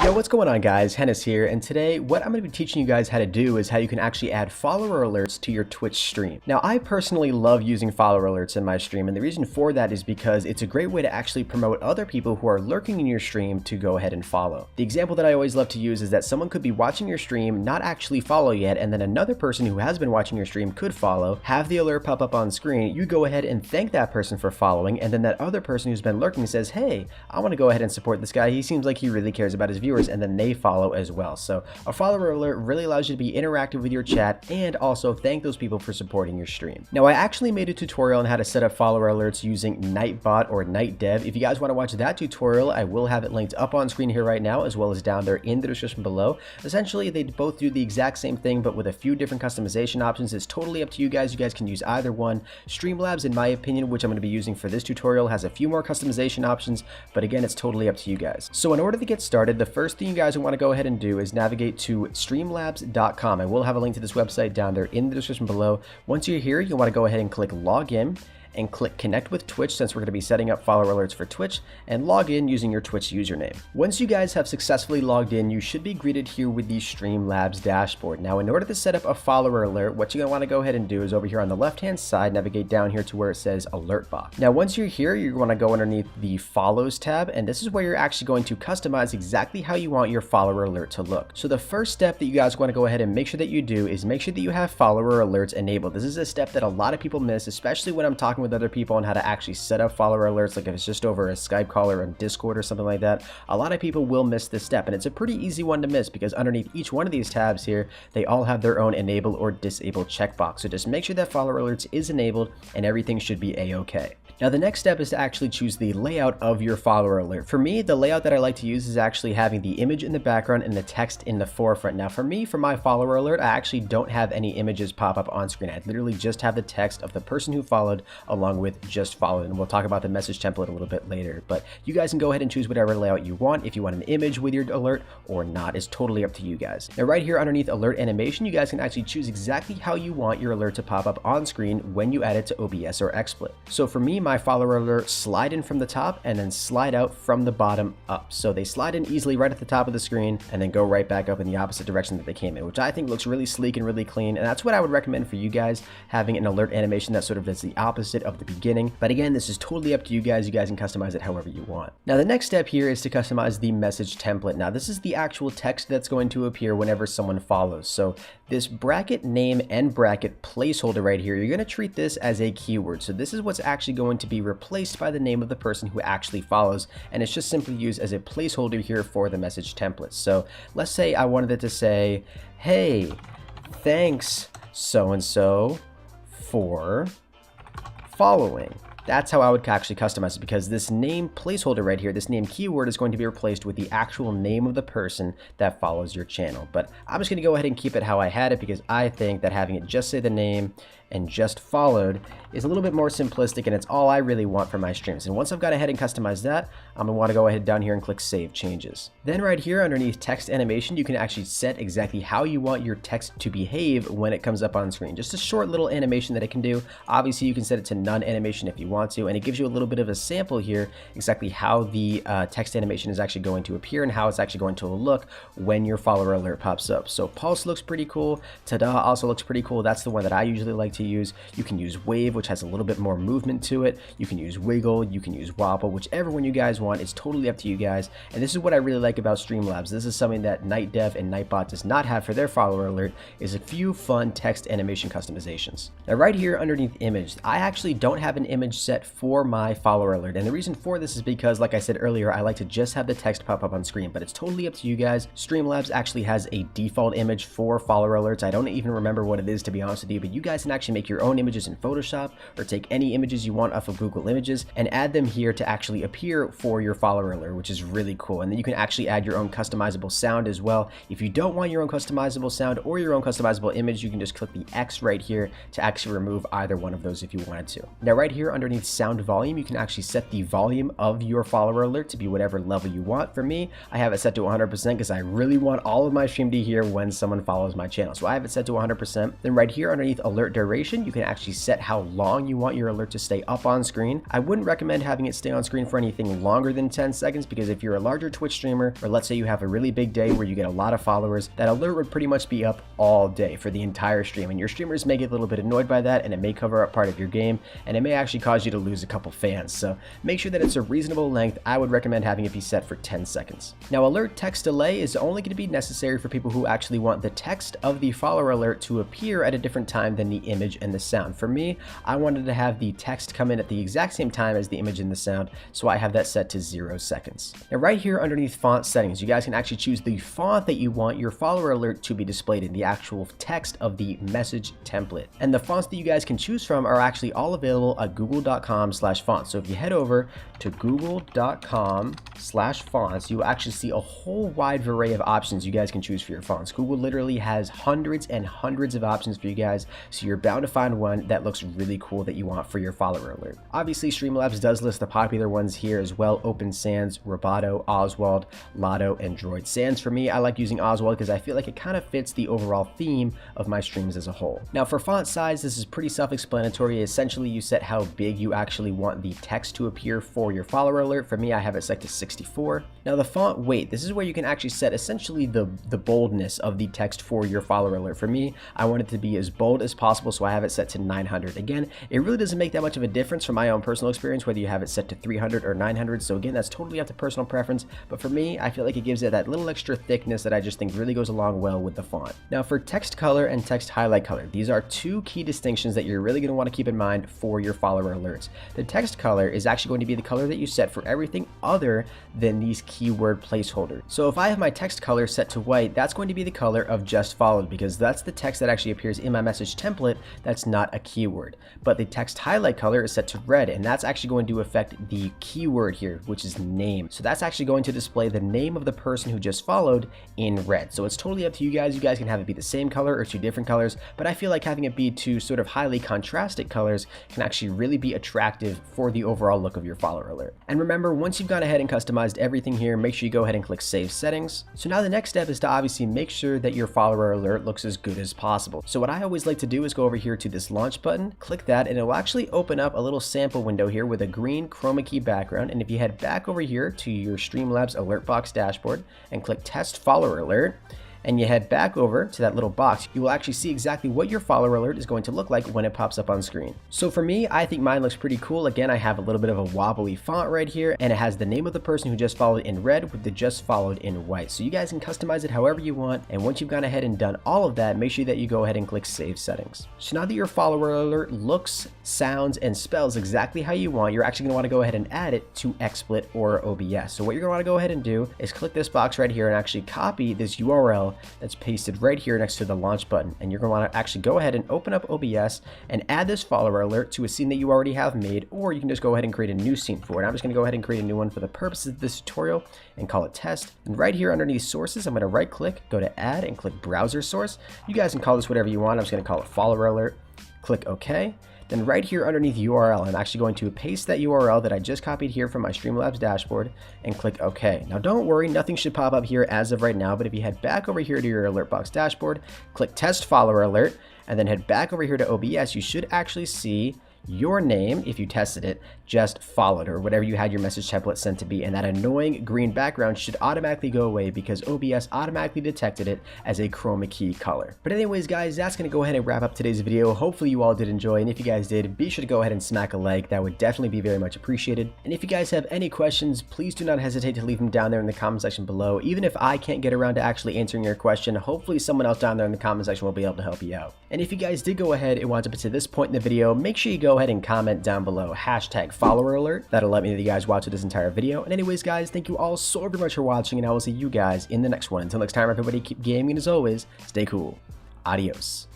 Yo, what's going on guys? Henis here, and today what I'm going to be teaching you guys how to do is how you can actually add follower alerts to your Twitch stream. Now, I personally love using follower alerts in my stream, and the reason for that is because it's a great way to actually promote other people who are lurking in your stream to go ahead and follow. The example that I always love to use is that someone could be watching your stream, not actually follow yet, and then another person who has been watching your stream could follow, have the alert pop up on screen, you go ahead and thank that person for following, and then that other person who's been lurking says, hey, I want to go ahead and support this guy, he seems like he really cares about his viewers, and then they follow as well. So a follower alert really allows you to be interactive with your chat and also thank those people for supporting your stream. Now, I actually made a tutorial on how to set up follower alerts using Nightbot or NightDev. If you guys want to watch that tutorial, I will have it linked up on screen here right now, as well as down there in the description below. Essentially, they both do the exact same thing, but with a few different customization options. It's totally up to you guys. You guys can use either one. Streamlabs, in my opinion, which I'm going to be using for this tutorial, has a few more customization options, but again, it's totally up to you guys. So in order to get started, the first thing you guys want to go ahead and do is navigate to streamlabs.com. I will have a link to this website down there in the description below. Once you're here, you'll want to go ahead and click login and click connect with Twitch, since we're going to be setting up follower alerts for Twitch, and log in using your Twitch username. Once you guys have successfully logged in, you should be greeted here with the Streamlabs dashboard. Now, in order to set up a follower alert, what you're going to want to go ahead and do is over here on the left hand side, navigate down here to where it says alert box. Now, once you're here, you're going to go underneath the follows tab, and this is where you're actually going to customize exactly how you want your follower alert to look. So the first step that you guys want to go ahead and make sure that you do is make sure that you have follower alerts enabled. This is a step that a lot of people miss, especially when I'm talking with other people on how to actually set up follower alerts, like if it's just over a Skype call or a Discord or something like that. A lot of people will miss this step, and it's a pretty easy one to miss because underneath each one of these tabs here, they all have their own enable or disable checkbox. So just make sure that follower alerts is enabled and everything should be a-okay. Now, the next step is to actually choose the layout of your follower alert. For me, the layout that I like to use is actually having the image in the background and the text in the forefront. Now, for me, for my follower alert, I actually don't have any images pop up on screen. I literally just have the text of the person who followed along with just followed. And we'll talk about the message template a little bit later. But you guys can go ahead and choose whatever layout you want. If you want an image with your alert or not, it's totally up to you guys. Now, right here underneath alert animation, you guys can actually choose exactly how you want your alert to pop up on screen when you add it to OBS or Xsplit. So for me, my follower alert slide in from the top and then slide out from the bottom up. So they slide in easily right at the top of the screen and then go right back up in the opposite direction that they came in, which I think looks really sleek and really clean. And that's what I would recommend for you guys, having an alert animation that sort of does the opposite of the beginning. But again, this is totally up to you guys. You guys can customize it however you want. Now, the next step here is to customize the message template. Now, this is the actual text that's going to appear whenever someone follows. So this bracket name and bracket placeholder right here, you're going to treat this as a keyword. So this is what's actually going to be replaced by the name of the person who actually follows, and it's just simply used as a placeholder here for the message template. So let's say I wanted it to say, hey, thanks so-and-so for following. That's how I would actually customize it, because this name placeholder right here, this name keyword, is going to be replaced with the actual name of the person that follows your channel. But I'm just going to go ahead and keep it how I had it, because I think that having it just say the name and just followed is a little bit more simplistic, and it's all I really want for my streams. And once I've got ahead and customized that, I'm gonna want to go ahead down here and click Save Changes. Then right here underneath text animation, you can actually set exactly how you want your text to behave when it comes up on screen. Just a short little animation that it can do. Obviously, you can set it to none animation if you want to, and it gives you a little bit of a sample here exactly how the text animation is actually going to appear and how it's actually going to look when your follower alert pops up. So Pulse looks pretty cool. Tada also looks pretty cool. That's the one that I usually like to use. You can use Wave, which has a little bit more movement to it. You can use Wiggle, you can use Wobble, whichever one you guys want. It's totally up to you guys. And this is what I really like about Streamlabs. This is something that NightDev and Nightbot does not have for their follower alert, is a few fun text animation customizations. Now right here underneath image, I actually don't have an image set for my follower alert. And the reason for this is because, like I said earlier, I like to just have the text pop up on screen, but it's totally up to you guys. Streamlabs actually has a default image for follower alerts. I don't even remember what it is, to be honest with you, but you guys can actually make your own images in Photoshop, or take any images you want off of Google Images and add them here to actually appear for your follower alert, which is really cool. And then you can actually add your own customizable sound as well. If you don't want your own customizable sound or your own customizable image, you can just click the X right here to actually remove either one of those if you wanted to. Now right here underneath sound volume, you can actually set the volume of your follower alert to be whatever level you want. For me, I have it set to 100% because I really want all of my stream to hear when someone follows my channel. So I have it set to 100%. Then right here underneath alert duration, duration. You can actually set how long you want your alert to stay up on screen. I wouldn't recommend having it stay on screen for anything longer than 10 seconds because if you're a larger Twitch streamer, or let's say you have a really big day where you get a lot of followers, that alert would pretty much be up all day for the entire stream, and your streamers may get a little bit annoyed by that, and it may cover up part of your game, and it may actually cause you to lose a couple fans. So make sure that it's a reasonable length. I would recommend having it be set for 10 seconds. Now, alert text delay is only going to be necessary for people who actually want the text of the follower alert to appear at a different time than the image and the sound. For me, I wanted to have the text come in at the exact same time as the image and the sound, so I have that set to 0 seconds. Now, right here underneath font settings, you guys can actually choose the font that you want your follower alert to be displayed in, the actual text of the message template. And the fonts that you guys can choose from are actually all available at google.com/fonts. So if you head over to google.com/fonts, you will actually see a whole wide array of options you guys can choose for your fonts. Google literally has hundreds and hundreds of options for you guys, so you're bound to find one that looks really cool that you want for your follower alert. Obviously, Streamlabs does list the popular ones here as well: Open Sans, Roboto, Oswald, Lotto, and Droid Sans. For me, I like using Oswald because I feel like it kind of fits the overall theme of my streams as a whole. Now, for font size, this is pretty self-explanatory. Essentially, you set how big you actually want the text to appear for your follower alert. For me, I have it set to 64. Now, the font weight, this is where you can actually set essentially the boldness of the text for your follower alert. For me, I want it to be as bold as possible, so I have it set to 900. Again, it really doesn't make that much of a difference from my own personal experience whether you have it set to 300 or 900. So again, that's totally up to personal preference, but for me, I feel like it gives it that little extra thickness that I just think really goes along well with the font. Now, for text color and text highlight color, these are two key distinctions that you're really going to want to keep in mind for your follower alerts. The text color is actually going to be the color that you set for everything other than these keyword placeholders. So if I have my text color set to white, that's going to be the color of just followed, because that's the text that actually appears in my message template that's not a keyword. But the text highlight color is set to red, and that's actually going to affect the keyword here, which is name. So that's actually going to display the name of the person who just followed in red. So it's totally up to you guys. You guys can have it be the same color or two different colors, but I feel like having it be two sort of highly contrasted colors can actually really be attractive for the overall look of your follower alert. And remember, once you've gone ahead and customized everything here, make sure you go ahead and click Save Settings. So now the next step is to obviously make sure that your follower alert looks as good as possible. So what I always like to do is go over here to this launch button, click that, and it will actually open up a little sample window here with a green chroma key background. And if you head back over here to your Streamlabs alert box dashboard and click Test Follower Alert, and you head back over to that little box, you will actually see exactly what your follower alert is going to look like when it pops up on screen. So for me, I think mine looks pretty cool. Again, I have a little bit of a wobbly font right here, and it has the name of the person who just followed in red with the just followed in white. So you guys can customize it however you want, and once you've gone ahead and done all of that, make sure that you go ahead and click Save Settings. So now that your follower alert looks, sounds, and spells exactly how you want, you're actually going to want to go ahead and add it to Xsplit or OBS. So what you're going to want to go ahead and do is click this box right here and actually copy this URL that's pasted right here next to the launch button, and you're going to want to actually go ahead and open up OBS and add this follower alert to a scene that you already have made, or you can just go ahead and create a new scene for it. I'm just going to go ahead and create a new one for the purposes of this tutorial and call it test. And right here underneath sources, I'm going to right click, go to add, and click browser source. You guys can call this whatever you want. I'm just going to call it follower alert. Click OK. Then right here underneath URL, I'm actually going to paste that URL that I just copied here from my Streamlabs dashboard and click OK. Now don't worry, nothing should pop up here as of right now, but if you head back over here to your alert box dashboard, click Test Follower Alert, and then head back over here to OBS, you should actually see your name, if you tested it, just followed, or whatever you had your message template sent to be, and that annoying green background should automatically go away because OBS automatically detected it as a chroma key color. But anyways, guys, that's going to go ahead and wrap up today's video. Hopefully you all did enjoy, and if you guys did, be sure to go ahead and smack a like. That would definitely be very much appreciated. And if you guys have any questions, please do not hesitate to leave them down there in the comment section below. Even if I can't get around to actually answering your question, hopefully someone else down there in the comment section will be able to help you out. And if you guys did go ahead and want to get to this point in the video, make sure you go ahead and comment down below #follower alert. That'll let me know that you guys watched this entire video. And anyways, guys, thank you all so very much for watching, and I will see you guys in the next one. Until next time, everybody, keep gaming, and as always, stay cool. Adios.